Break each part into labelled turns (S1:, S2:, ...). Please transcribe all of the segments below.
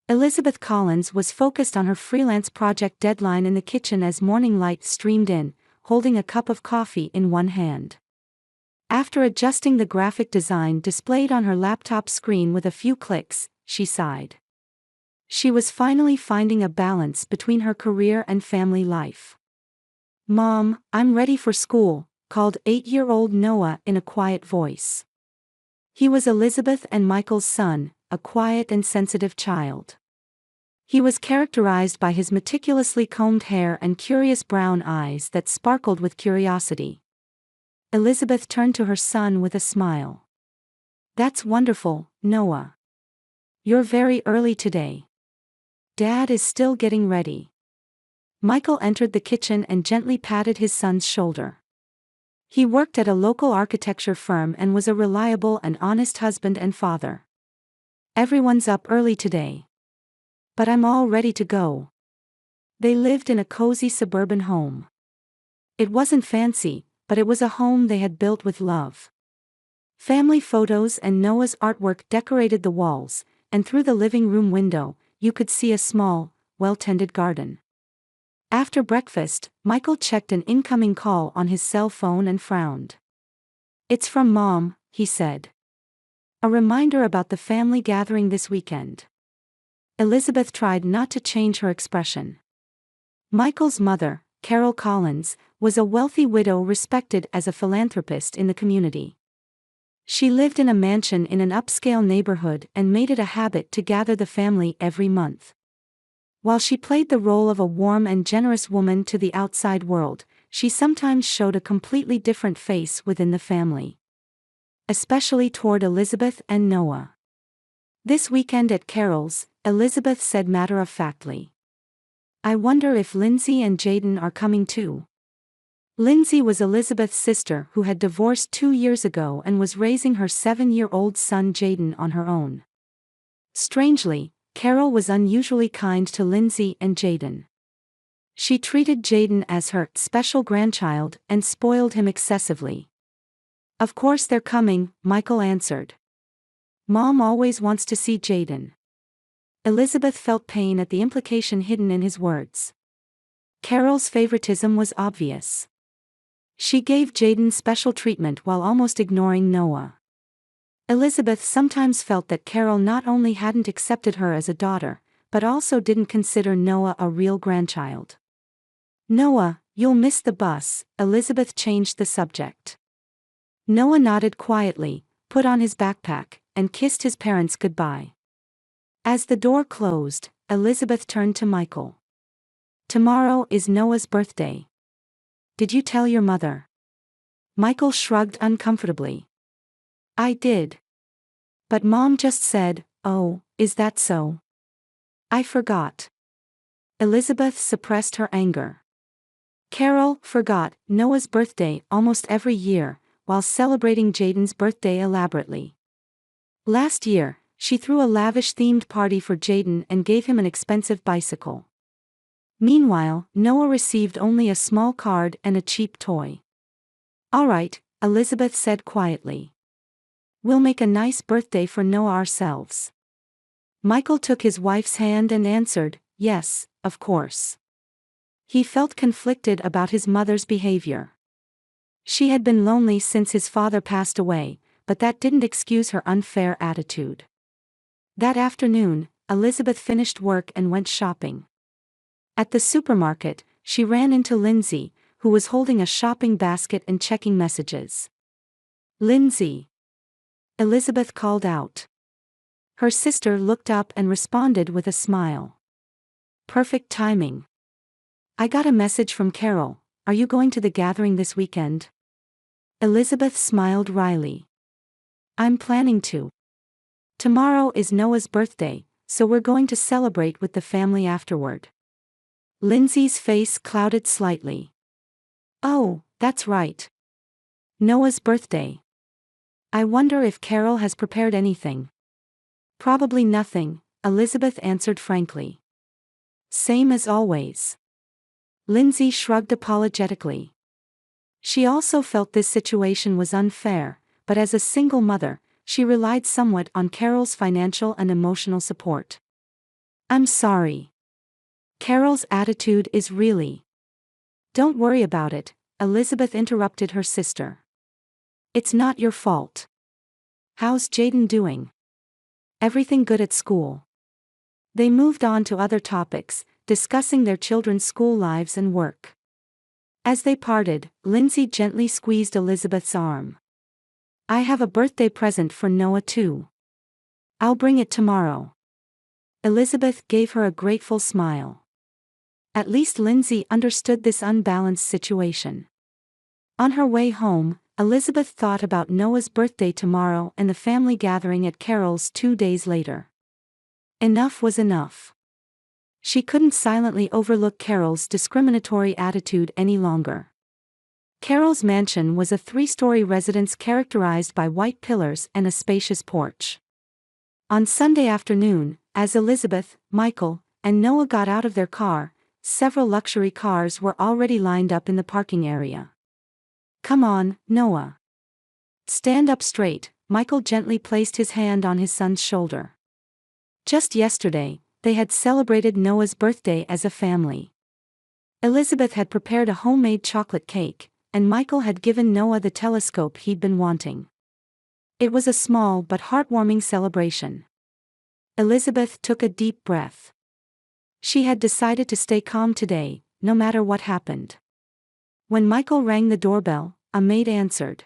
S1: Elizabeth Collins was focused on her freelance project deadline in the kitchen as morning light streamed in, holding a cup of coffee in one hand. After adjusting the graphic design displayed on her laptop screen with a few clicks, she sighed. She was finally finding a balance between her career and family life. "Mom, I'm ready for school," called 8-year-old Noah in a quiet voice. He was Elizabeth and Michael's son, a quiet and sensitive child. He was characterized by his meticulously combed hair and curious brown eyes that sparkled with curiosity. Elizabeth turned to her son with a smile. "That's wonderful, Noah. You're very early today. Dad is still getting ready." Michael entered the kitchen and gently patted his son's shoulder. He worked at a local architecture firm and was a reliable and honest husband and father. "Everyone's up early today. But I'm all ready to go." They lived in a cozy suburban home. It wasn't fancy, but it was a home they had built with love. Family photos and Noah's artwork decorated the walls, and through the living room window, you could see a small, well-tended garden. After breakfast, Michael checked an incoming call on his cell phone and frowned. "It's from Mom," he said. "A reminder about the family gathering this weekend." Elizabeth tried not to change her expression. Michael's mother, Carol Collins, was a wealthy widow respected as a philanthropist in the community. She lived in a mansion in an upscale neighborhood and made it a habit to gather the family every month. While she played the role of a warm and generous woman to the outside world, she sometimes showed a completely different face within the family. Especially toward Elizabeth and Noah. "This weekend at Carol's," Elizabeth said matter-of-factly. "I wonder if Lindsay and Jaden are coming too." Lindsay was Elizabeth's sister who had divorced 2 years ago and was raising her 7-year-old son Jaden on her own. Strangely, Carol was unusually kind to Lindsay and Jaden. She treated Jaden as her special grandchild and spoiled him excessively. "Of course they're coming," Michael answered. "Mom always wants to see Jaden." Elizabeth felt pain at the implication hidden in his words. Carol's favoritism was obvious. She gave Jaden special treatment while almost ignoring Noah. Elizabeth sometimes felt that Carol not only hadn't accepted her as a daughter, but also didn't consider Noah a real grandchild. "Noah, you'll miss the bus," Elizabeth changed the subject. Noah nodded quietly, put on his backpack, and kissed his parents goodbye. As the door closed, Elizabeth turned to Michael. "Tomorrow is Noah's birthday. Did you tell your mother?" Michael shrugged uncomfortably. "I did. But Mom just said, 'Oh, is that so?' I forgot." Elizabeth suppressed her anger. Carol forgot Noah's birthday almost every year, while celebrating Jaden's birthday elaborately. Last year, she threw a lavish-themed party for Jaden and gave him an expensive bicycle. Meanwhile, Noah received only a small card and a cheap toy. "All right," Elizabeth said quietly. "We'll make a nice birthday for Noah ourselves." Michael took his wife's hand and answered, "Yes, of course." He felt conflicted about his mother's behavior. She had been lonely since his father passed away, but that didn't excuse her unfair attitude. That afternoon, Elizabeth finished work and went shopping. At the supermarket, she ran into Lindsay, who was holding a shopping basket and checking messages. "Lindsay!" Elizabeth called out. Her sister looked up and responded with a smile. "Perfect timing. I got a message from Carol. Are you going to the gathering this weekend?" Elizabeth smiled wryly. "I'm planning to. Tomorrow is Noah's birthday, so we're going to celebrate with the family afterward." Lindsay's face clouded slightly. "Oh, that's right. Noah's birthday. I wonder if Carol has prepared anything." "Probably nothing," Elizabeth answered frankly. "Same as always." Lindsay shrugged apologetically. She also felt this situation was unfair, but as a single mother, she relied somewhat on Carol's financial and emotional support. I'm sorry. Carol's attitude is really. Don't worry about it, Elizabeth interrupted her sister. It's not your fault. How's Jaden doing? Everything good at school? They moved on to other topics, discussing their children's school lives and work. As they parted, Lindsay gently squeezed Elizabeth's arm. I have a birthday present for Noah too. I'll bring it tomorrow. Elizabeth gave her a grateful smile. At least Lindsay understood this unbalanced situation. On her way home, Elizabeth thought about Noah's birthday tomorrow and the family gathering at Carol's 2 days later. Enough was enough. She couldn't silently overlook Carol's discriminatory attitude any longer. Carol's mansion was a 3-story residence characterized by white pillars and a spacious porch. On Sunday afternoon, as Elizabeth, Michael, and Noah got out of their car, several luxury cars were already lined up in the parking area. Come on, Noah. Stand up straight, Michael gently placed his hand on his son's shoulder. Just yesterday, they had celebrated Noah's birthday as a family. Elizabeth had prepared a homemade chocolate cake, and Michael had given Noah the telescope he'd been wanting. It was a small but heartwarming celebration. Elizabeth took a deep breath. She had decided to stay calm today, no matter what happened. When Michael rang the doorbell, a maid answered.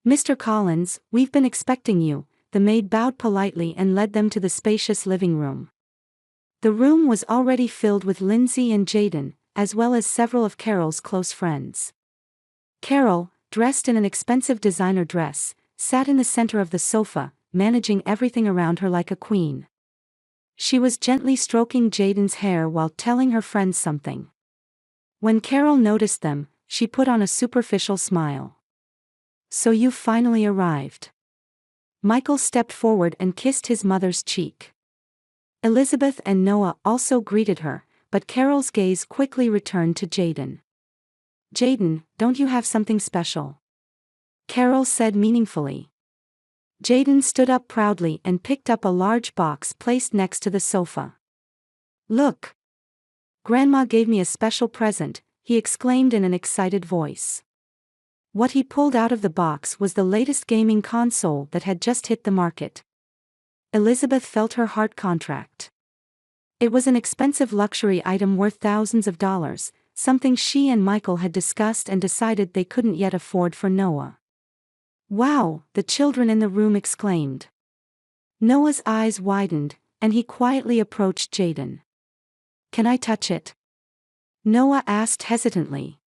S1: Mr. Collins, we've been expecting you. The maid bowed politely and led them to the spacious living room. The room was already filled with Lindsay and Jaden, as well as several of Carol's close friends. Carol, dressed in an expensive designer dress, sat in the center of the sofa, managing everything around her like a queen. She was gently stroking Jaden's hair while telling her friends something. When Carol noticed them, she put on a superficial smile. So you've finally arrived. Michael stepped forward and kissed his mother's cheek. Elizabeth and Noah also greeted her, but Carol's gaze quickly returned to Jaden. Jaden, don't you have something special? Carol said meaningfully. Jaden stood up proudly and picked up a large box placed next to the sofa. Look! Grandma gave me a special present, he exclaimed in an excited voice. What he pulled out of the box was the latest gaming console that had just hit the market. Elizabeth felt her heart contract. It was an expensive luxury item worth thousands of dollars, something she and Michael had discussed and decided they couldn't yet afford for Noah. Wow, the children in the room exclaimed. Noah's eyes widened, and he quietly approached Jaden. Can I touch it? Noah asked hesitantly.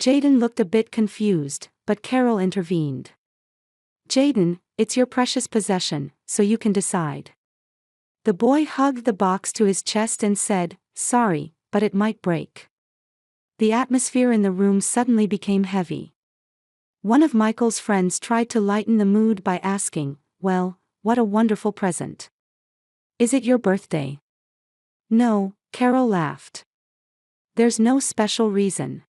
S1: Jaden looked a bit confused, but Carol intervened. Jaden, it's your precious possession, so you can decide. The boy hugged the box to his chest and said, sorry, but it might break. The atmosphere in the room suddenly became heavy. One of Michael's friends tried to lighten the mood by asking, well, what a wonderful present. Is it your birthday? No, Carol laughed. There's no special reason.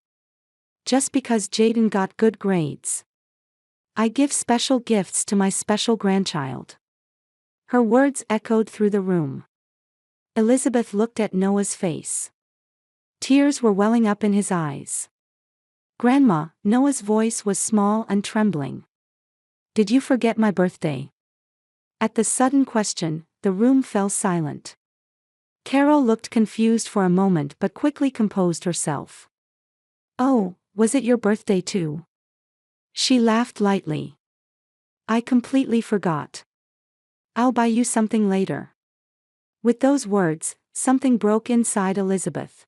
S1: Just because Jaden got good grades. I give special gifts to my special grandchild. Her words echoed through the room. Elizabeth looked at Noah's face. Tears were welling up in his eyes. Grandma, Noah's voice was small and trembling. Did you forget my birthday? At the sudden question, the room fell silent. Carol looked confused for a moment but quickly composed herself. Oh, was it your birthday too? She laughed lightly. I completely forgot. I'll buy you something later. With those words, something broke inside Elizabeth.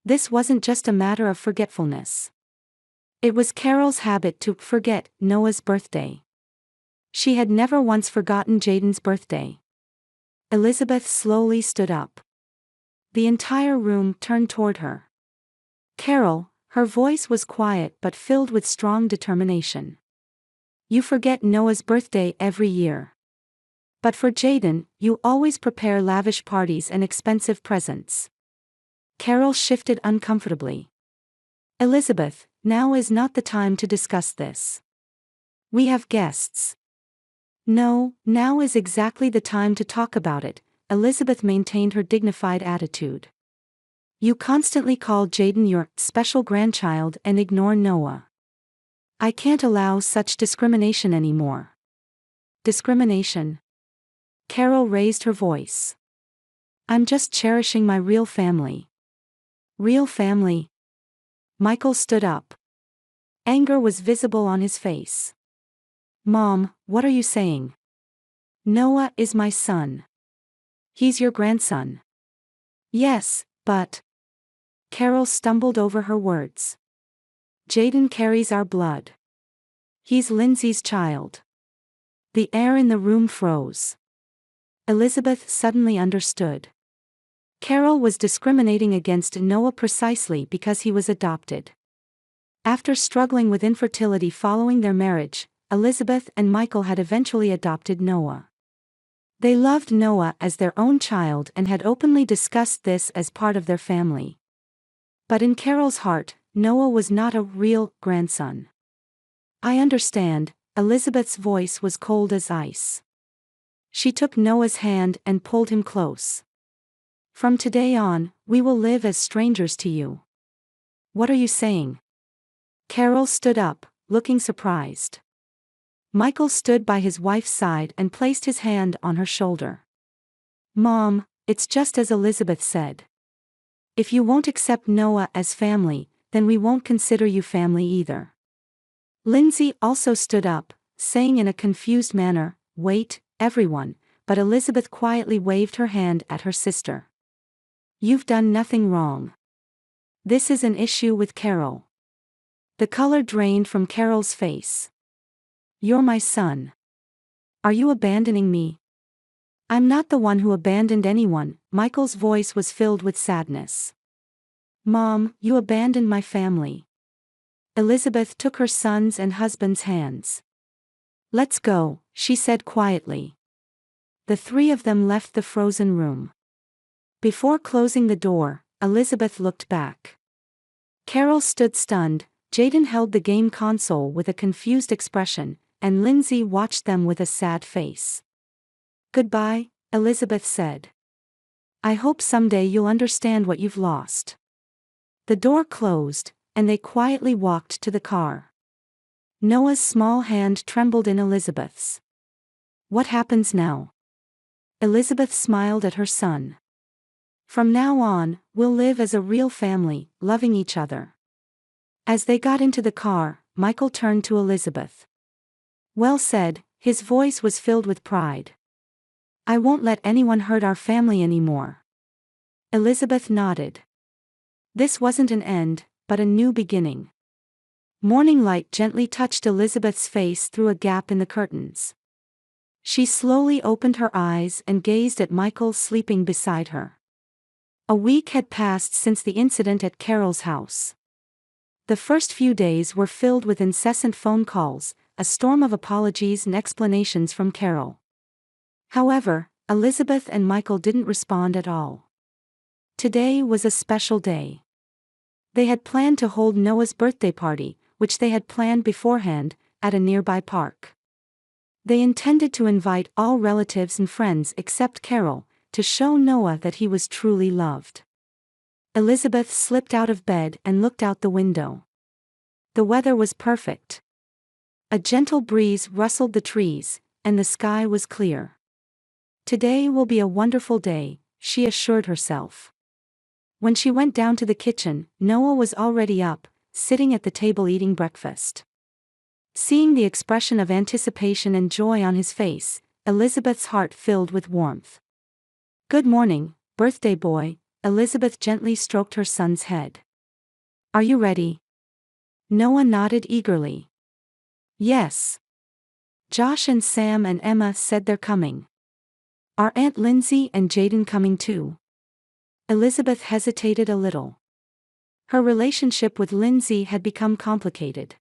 S1: This wasn't just a matter of forgetfulness. It was Carol's habit to forget Noah's birthday. She had never once forgotten Jaden's birthday. Elizabeth slowly stood up. The entire room turned toward her. Carol, her voice was quiet but filled with strong determination. You forget Noah's birthday every year. But for Jaden, you always prepare lavish parties and expensive presents. Carol shifted uncomfortably. Elizabeth, now is not the time to discuss this. We have guests. No, now is exactly the time to talk about it, Elizabeth maintained her dignified attitude. You constantly call Jaden your special grandchild and ignore Noah. I can't allow such discrimination anymore. Discrimination? Carol raised her voice. I'm just cherishing my real family. Real family? Michael stood up. Anger was visible on his face. Mom, what are you saying? Noah is my son. He's your grandson. Yes, but... Carol stumbled over her words. Jaden carries our blood. He's Lindsay's child. The air in the room froze. Elizabeth suddenly understood. Carol was discriminating against Noah precisely because he was adopted. After struggling with infertility following their marriage, Elizabeth and Michael had eventually adopted Noah. They loved Noah as their own child and had openly discussed this as part of their family. But in Carol's heart, Noah was not a real grandson. I understand, Elizabeth's voice was cold as ice. She took Noah's hand and pulled him close. From today on, we will live as strangers to you. What are you saying? Carol stood up, looking surprised. Michael stood by his wife's side and placed his hand on her shoulder. Mom, it's just as Elizabeth said. If you won't accept Noah as family, then we won't consider you family either. Lindsay also stood up, saying in a confused manner, Wait, everyone, but Elizabeth quietly waved her hand at her sister. You've done nothing wrong. This is an issue with Carol. The color drained from Carol's face. You're my son. Are you abandoning me? I'm not the one who abandoned anyone. Michael's voice was filled with sadness. Mom, you abandoned my family. Elizabeth took her son's and husband's hands. Let's go, she said quietly. The three of them left the frozen room. Before closing the door, Elizabeth looked back. Carol stood stunned, Jaden held the game console with a confused expression, and Lindsay watched them with a sad face. Goodbye, Elizabeth said. I hope someday you'll understand what you've lost. The door closed, and they quietly walked to the car. Noah's small hand trembled in Elizabeth's. What happens now? Elizabeth smiled at her son. From now on, we'll live as a real family, loving each other. As they got into the car, Michael turned to Elizabeth. Well said, his voice was filled with pride. I won't let anyone hurt our family anymore. Elizabeth nodded. This wasn't an end, but a new beginning. Morning light gently touched Elizabeth's face through a gap in the curtains. She slowly opened her eyes and gazed at Michael sleeping beside her. A week had passed since the incident at Carol's house. The first few days were filled with incessant phone calls, a storm of apologies and explanations from Carol. However, Elizabeth and Michael didn't respond at all. Today was a special day. They had planned to hold Noah's birthday party, which they had planned beforehand, at a nearby park. They intended to invite all relatives and friends except Carol, to show Noah that he was truly loved. Elizabeth slipped out of bed and looked out the window. The weather was perfect. A gentle breeze rustled the trees, and the sky was clear. Today will be a wonderful day, she assured herself. When she went down to the kitchen, Noah was already up, sitting at the table eating breakfast. Seeing the expression of anticipation and joy on his face, Elizabeth's heart filled with warmth. Good morning, birthday boy, Elizabeth gently stroked her son's head. Are you ready? Noah nodded eagerly. Yes. Josh and Sam and Emma said they're coming. Are Aunt Lindsay and Jaden coming too? Elizabeth hesitated a little. Her relationship with Lindsay had become complicated.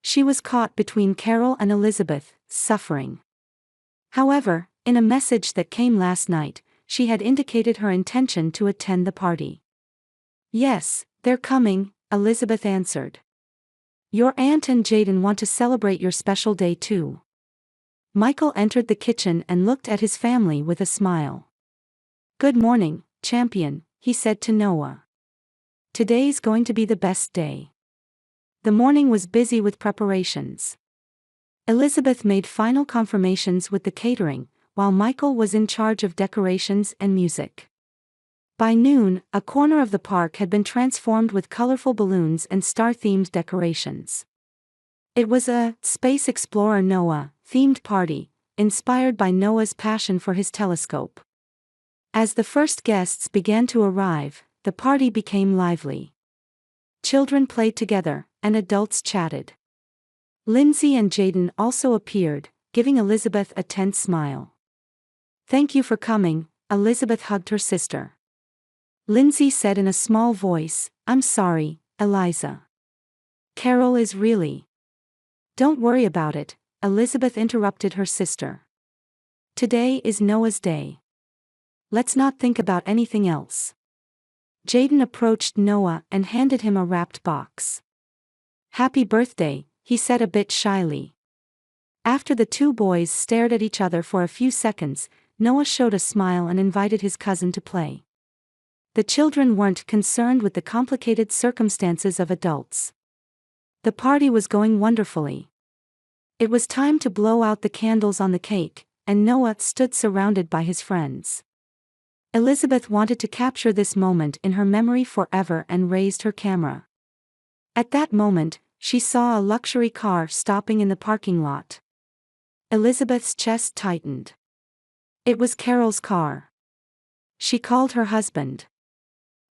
S1: She was caught between Carol and Elizabeth, suffering. However, in a message that came last night, she had indicated her intention to attend the party. Yes, they're coming, Elizabeth answered. Your aunt and Jaden want to celebrate your special day too. Michael entered the kitchen and looked at his family with a smile. Good morning, champion, he said to Noah. Today's going to be the best day. The morning was busy with preparations. Elizabeth made final confirmations with the catering, while Michael was in charge of decorations and music. By noon, a corner of the park had been transformed with colorful balloons and star-themed decorations. It was a Space Explorer Noah themed party, inspired by Noah's passion for his telescope. As the first guests began to arrive, the party became lively. Children played together, and adults chatted. Lindsay and Jaden also appeared, giving Elizabeth a tense smile. "Thank you for coming," Elizabeth hugged her sister. Lindsay said in a small voice, "I'm sorry, Eliza. Carol is really..." "Don't worry about it," Elizabeth interrupted her sister. "Today is Noah's day. Let's not think about anything else." Jaden approached Noah and handed him a wrapped box. "Happy birthday," he said a bit shyly. After the two boys stared at each other for a few seconds, Noah showed a smile and invited his cousin to play. The children weren't concerned with the complicated circumstances of adults. The party was going wonderfully. It was time to blow out the candles on the cake, and Noah stood surrounded by his friends. Elizabeth wanted to capture this moment in her memory forever and raised her camera. At that moment, she saw a luxury car stopping in the parking lot. Elizabeth's chest tightened. It was Carol's car. She called her husband.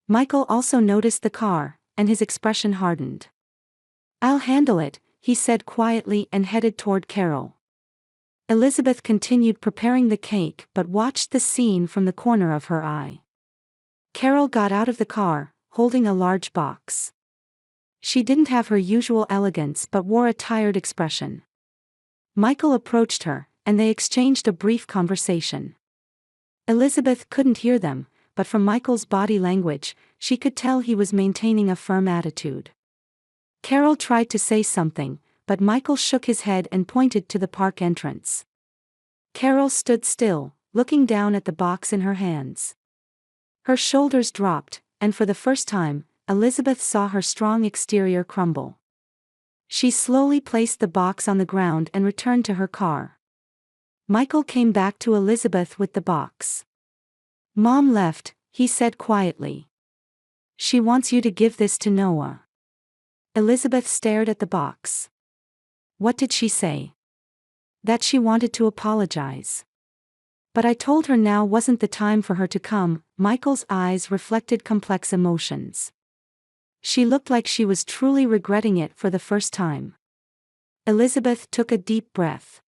S1: Michael also noticed the car, and his expression hardened. "I'll handle it," he said quietly and headed toward Carol. Elizabeth continued preparing the cake but watched the scene from the corner of her eye. Carol got out of the car, holding a large box. She didn't have her usual elegance but wore a tired expression. Michael approached her, and they exchanged a brief conversation. Elizabeth couldn't hear them, but from Michael's body language, she could tell he was maintaining a firm attitude. Carol tried to say something, but Michael shook his head and pointed to the park entrance. Carol stood still, looking down at the box in her hands. Her shoulders dropped, and for the first time, Elizabeth saw her strong exterior crumble. She slowly placed the box on the ground and returned to her car. Michael came back to Elizabeth with the box. "Mom left," he said quietly. "She wants you to give this to Noah." Elizabeth stared at the box. "What did she say?" "That she wanted to apologize. But I told her now wasn't the time for her to come." Michael's eyes reflected complex emotions. She looked like she was truly regretting it for the first time. Elizabeth took a deep breath.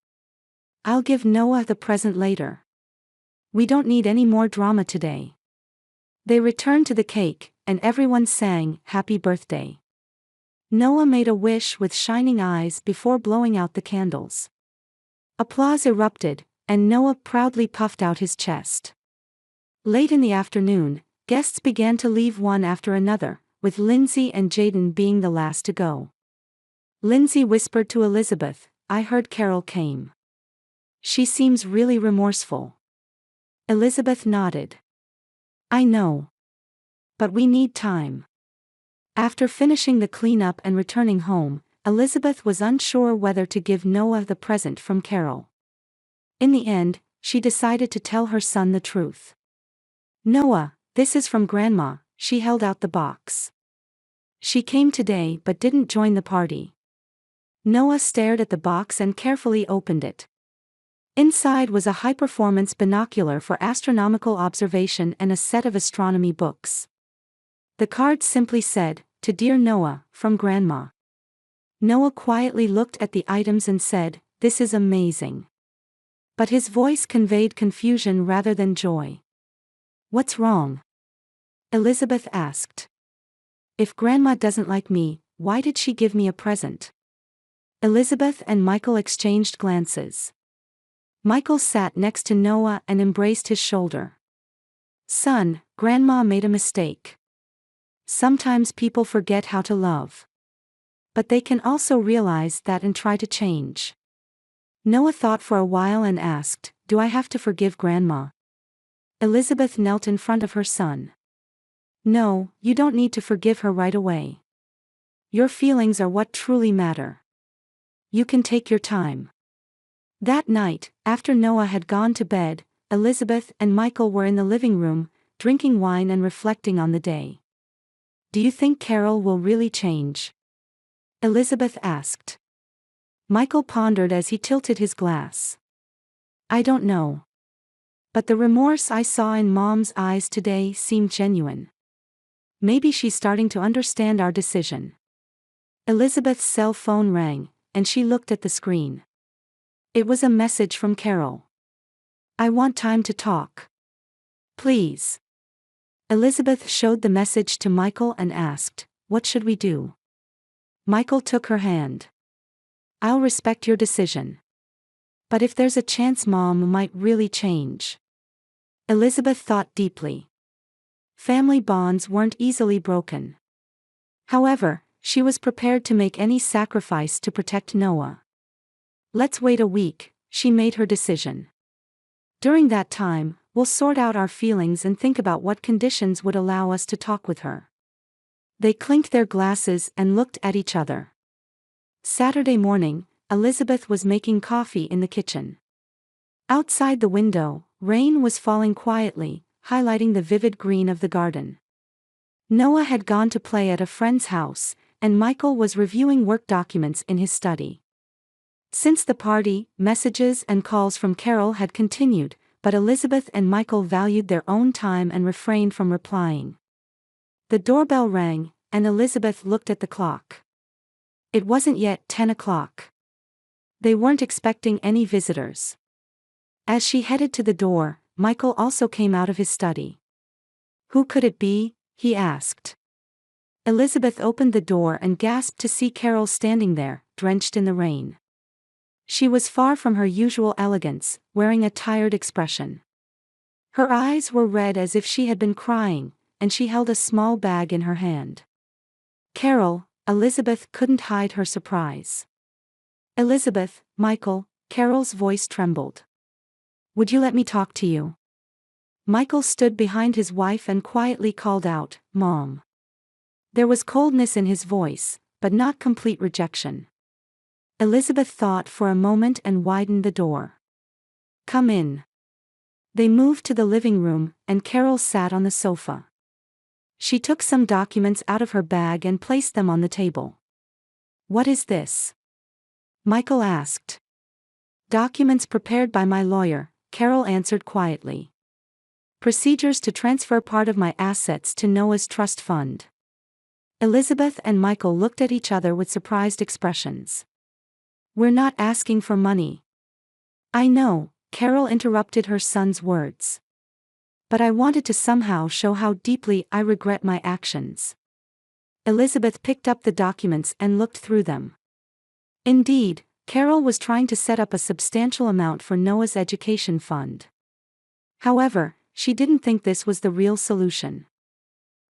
S1: "I'll give Noah the present later. We don't need any more drama today." They returned to the cake, and everyone sang "Happy Birthday." Noah made a wish with shining eyes before blowing out the candles. Applause erupted, and Noah proudly puffed out his chest. Late in the afternoon, guests began to leave one after another, with Lindsay and Jaden being the last to go. Lindsay whispered to Elizabeth, "I heard Carol came. She seems really remorseful." Elizabeth nodded. "I know. But we need time." After finishing the cleanup and returning home, Elizabeth was unsure whether to give Noah the present from Carol. In the end, she decided to tell her son the truth. "Noah, this is from Grandma." She held out the box. "She came today but didn't join the party." Noah stared at the box and carefully opened it. Inside was a high-performance binocular for astronomical observation and a set of astronomy books. The card simply said, "To dear Noah, from Grandma." Noah quietly looked at the items and said, "This is amazing." But his voice conveyed confusion rather than joy. "What's wrong?" Elizabeth asked. "If Grandma doesn't like me, why did she give me a present?" Elizabeth and Michael exchanged glances. Michael sat next to Noah and embraced his shoulder. "Son, Grandma made a mistake. Sometimes people forget how to love. But they can also realize that and try to change." Noah thought for a while and asked, "Do I have to forgive Grandma?" Elizabeth knelt in front of her son. No, you don't need to forgive her right away. Your feelings are what truly matter. You can take your time. That night, after Noah had gone to bed, Elizabeth and Michael were in the living room, drinking wine and reflecting on the day. Do you think Carol will really change? Elizabeth asked. Michael pondered as he tilted his glass. I don't know. But the remorse I saw in Mom's eyes today seemed genuine. Maybe she's starting to understand our decision. Elizabeth's cell phone rang, and she looked at the screen. It was a message from Carol. I want time to talk. Please. Elizabeth showed the message to Michael and asked, what should we do? Michael took her hand. I'll respect your decision. But if there's a chance Mom might really change. Elizabeth thought deeply. Family bonds weren't easily broken. However, she was prepared to make any sacrifice to protect Noah. Let's wait a week, she made her decision. During that time, we'll sort out our feelings and think about what conditions would allow us to talk with her. They clinked their glasses and looked at each other. Saturday morning, Elizabeth was making coffee in the kitchen. Outside the window, rain was falling quietly, highlighting the vivid green of the garden. Noah had gone to play at a friend's house, and Michael was reviewing work documents in his study. Since the party, messages and calls from Carol had continued, but Elizabeth and Michael valued their own time and refrained from replying. The doorbell rang, and Elizabeth looked at the clock. It wasn't yet 10 o'clock. They weren't expecting any visitors. As she headed to the door, Michael also came out of his study. Who could it be? He asked. Elizabeth opened the door and gasped to see Carol standing there, drenched in the rain. She was far from her usual elegance, wearing a tired expression. Her eyes were red as if she had been crying, and she held a small bag in her hand. Carol, Elizabeth couldn't hide her surprise. Elizabeth, Michael, Carol's voice trembled. Would you let me talk to you? Michael stood behind his wife and quietly called out, Mom. There was coldness in his voice, but not complete rejection. Elizabeth thought for a moment and widened the door. Come in. They moved to the living room, and Carol sat on the sofa. She took some documents out of her bag and placed them on the table. What is this? Michael asked. Documents prepared by my lawyer, Carol answered quietly. Procedures to transfer part of my assets to Noah's trust fund. Elizabeth and Michael looked at each other with surprised expressions. We're not asking for money. I know, Carol interrupted her son's words. But I wanted to somehow show how deeply I regret my actions. Elizabeth picked up the documents and looked through them. Indeed, Carol was trying to set up a substantial amount for Noah's education fund. However, she didn't think this was the real solution.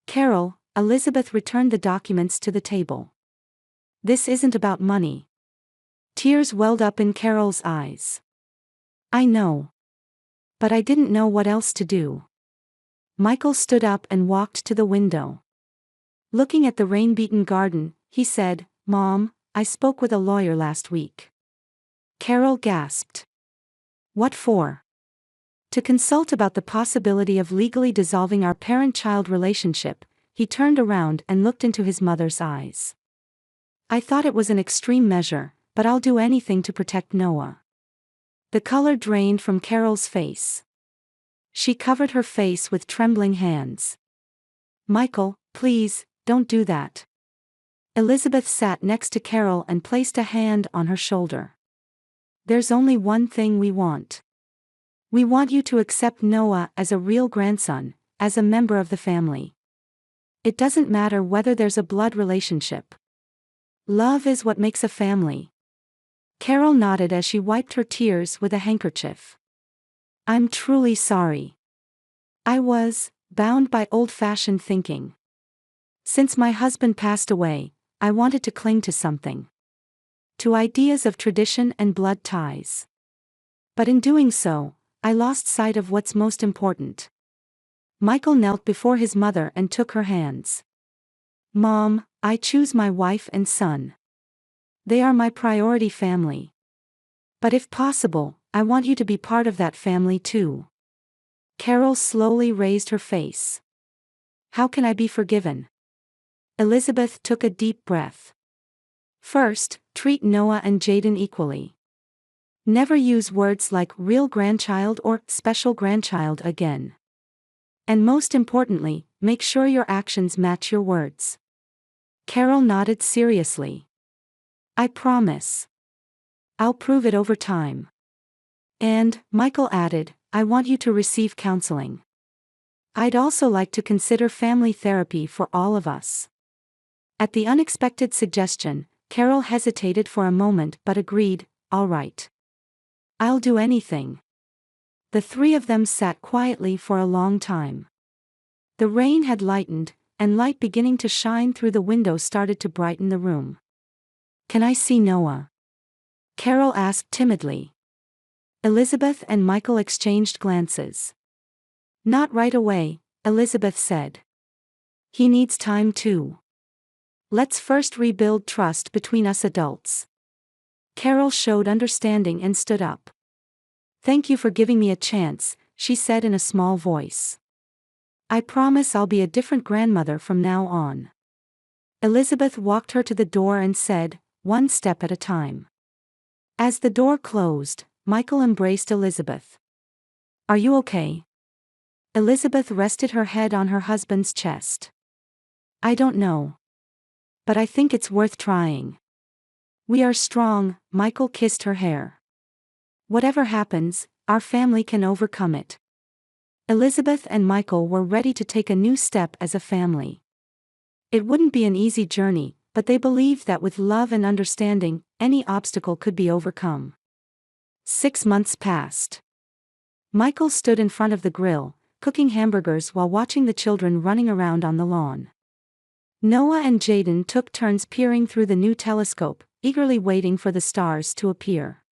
S1: Carol, Elizabeth returned the documents to the table. This isn't about money. Tears welled up in Carol's eyes. I know. But I didn't know what else to do. Michael stood up and walked to the window. Looking at the rain-beaten garden, he said, Mom, I spoke with a lawyer last week. Carol gasped. What for? To consult about the possibility of legally dissolving our parent-child relationship. He turned around and looked into his mother's eyes. I thought it was an extreme measure, but I'll do anything to protect Noah. The color drained from Carol's face. She covered her face with trembling hands. Michael, please, don't do that. Elizabeth sat next to Carol and placed a hand on her shoulder. There's only one thing we want. We want you to accept Noah as a real grandson, as a member of the family. It doesn't matter whether there's a blood relationship. Love is what makes a family. Carol nodded as she wiped her tears with a handkerchief. I'm truly sorry. I was bound by old-fashioned thinking. Since my husband passed away, I wanted to cling to something. To ideas of tradition and blood ties. But in doing so, I lost sight of what's most important. Michael knelt before his mother and took her hands. Mom, I choose my wife and son. They are my priority family. But if possible, I want you to be part of that family too. Carol slowly raised her face. How can I be forgiven? Elizabeth took a deep breath. First, treat Noah and Jaden equally. Never use words like real grandchild or special grandchild again. And most importantly, make sure your actions match your words. Carol nodded seriously. I promise. I'll prove it over time. And, Michael added, I want you to receive counseling. I'd also like to consider family therapy for all of us. At the unexpected suggestion, Carol hesitated for a moment but agreed, all right. I'll do anything. The three of them sat quietly for a long time. The rain had lightened, and light beginning to shine through the window started to brighten the room. Can I see Noah? Carol asked timidly. Elizabeth and Michael exchanged glances. Not right away, Elizabeth said. He needs time too. Let's first rebuild trust between us adults. Carol showed understanding and stood up. Thank you for giving me a chance, she said in a small voice. I promise I'll be a different grandmother from now on. Elizabeth walked her to the door and said, one step at a time. As the door closed, Michael embraced Elizabeth. Are you okay? Elizabeth rested her head on her husband's chest. I don't know. But I think it's worth trying. We are strong, Michael kissed her hair. Whatever happens, our family can overcome it. Elizabeth and Michael were ready to take a new step as a family. It wouldn't be an easy journey, but they believed that with love and understanding, any obstacle could be overcome. 6 months passed. Michael stood in front of the grill, cooking hamburgers while watching the children running around on the lawn. Noah and Jaden took turns peering through the new telescope, eagerly waiting for the stars to appear.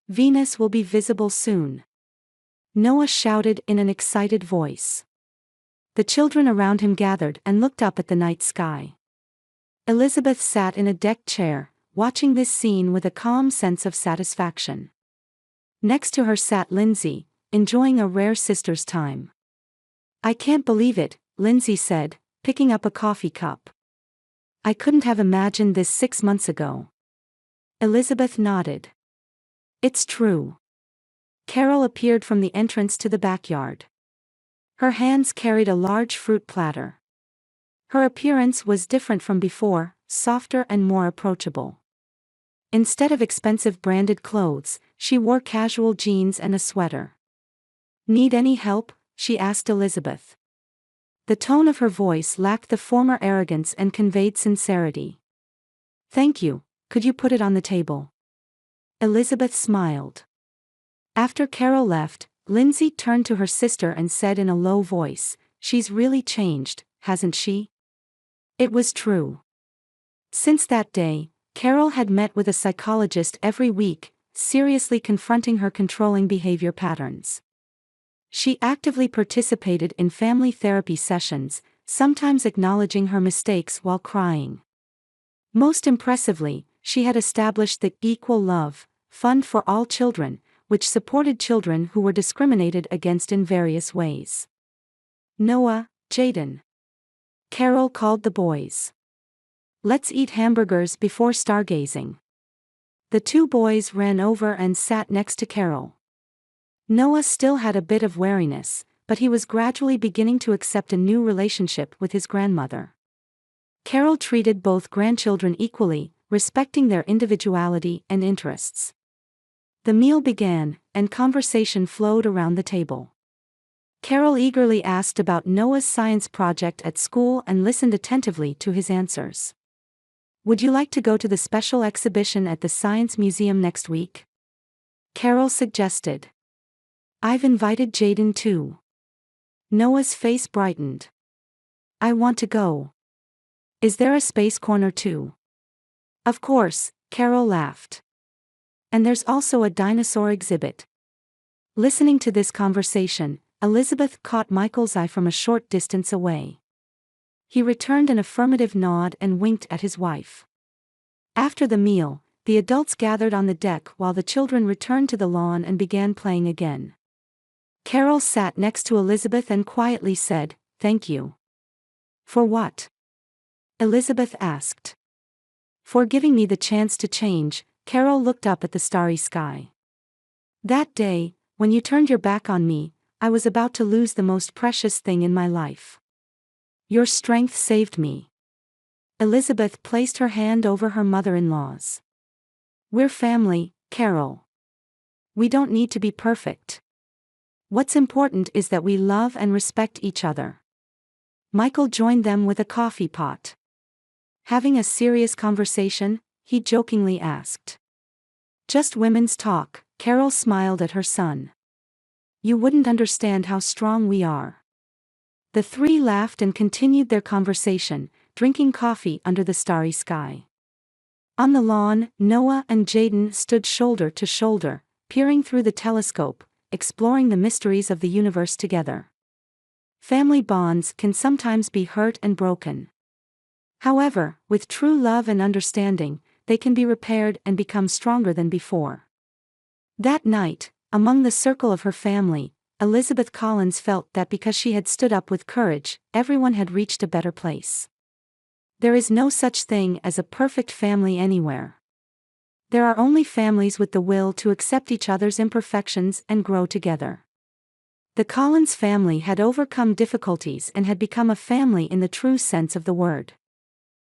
S1: Venus will be visible soon. Noah shouted in an excited voice. The children around him gathered and looked up at the night sky. Elizabeth sat in a deck chair, watching this scene with a calm sense of satisfaction. Next to her sat Lindsay, enjoying a rare sister's time. I can't believe it, Lindsay said, picking up a coffee cup. I couldn't have imagined this 6 months ago. Elizabeth nodded. It's true. Carol appeared from the entrance to the backyard. Her hands carried a large fruit platter. Her appearance was different from before, softer and more approachable. Instead of expensive branded clothes, she wore casual jeans and a sweater. Need any help? She asked Elizabeth. The tone of her voice lacked the former arrogance and conveyed sincerity. Thank you, could you put it on the table? Elizabeth smiled. After Carol left, Lindsay turned to her sister and said in a low voice, she's really changed, hasn't she? It was true. Since that day, Carol had met with a psychologist every week, seriously confronting her controlling behavior patterns. She actively participated in family therapy sessions, sometimes acknowledging her mistakes while crying. Most impressively, she had established the Equal Love Fund for all children, which supported children who were discriminated against in various ways. Noah, Jaden. Carol called the boys. Let's eat hamburgers before stargazing. The two boys ran over and sat next to Carol. Noah still had a bit of wariness, but he was gradually beginning to accept a new relationship with his grandmother. Carol treated both grandchildren equally, respecting their individuality and interests. The meal began, and conversation flowed around the table. Carol eagerly asked about Noah's science project at school and listened attentively to his answers. Would you like to go to the special exhibition at the Science Museum next week? Carol suggested. I've invited Jaden too. Noah's face brightened. I want to go. Is there a space corner too? Of course, Carol laughed. And there's also a dinosaur exhibit. Listening to this conversation, Elizabeth caught Michael's eye from a short distance away. He returned an affirmative nod and winked at his wife. After the meal, the adults gathered on the deck while the children returned to the lawn and began playing again. Carol sat next to Elizabeth and quietly said, "Thank you." "For what?" Elizabeth asked. "For giving me the chance to change." Carol looked up at the starry sky. "That day, when you turned your back on me, I was about to lose the most precious thing in my life. Your strength saved me." Elizabeth placed her hand over her mother-in-law's. "We're family, Carol. We don't need to be perfect. What's important is that we love and respect each other." Michael joined them with a coffee pot. "Having a serious conversation?" he jokingly asked. "Just women's talk," Carol smiled at her son. "You wouldn't understand how strong we are." The three laughed and continued their conversation, drinking coffee under the starry sky. On the lawn, Noah and Jaden stood shoulder to shoulder, peering through the telescope, exploring the mysteries of the universe together. Family bonds can sometimes be hurt and broken. However, with true love and understanding, they can be repaired and become stronger than before. That night, among the circle of her family, Elizabeth Collins felt that because she had stood up with courage, everyone had reached a better place. There is no such thing as a perfect family anywhere. There are only families with the will to accept each other's imperfections and grow together. The Collins family had overcome difficulties and had become a family in the true sense of the word.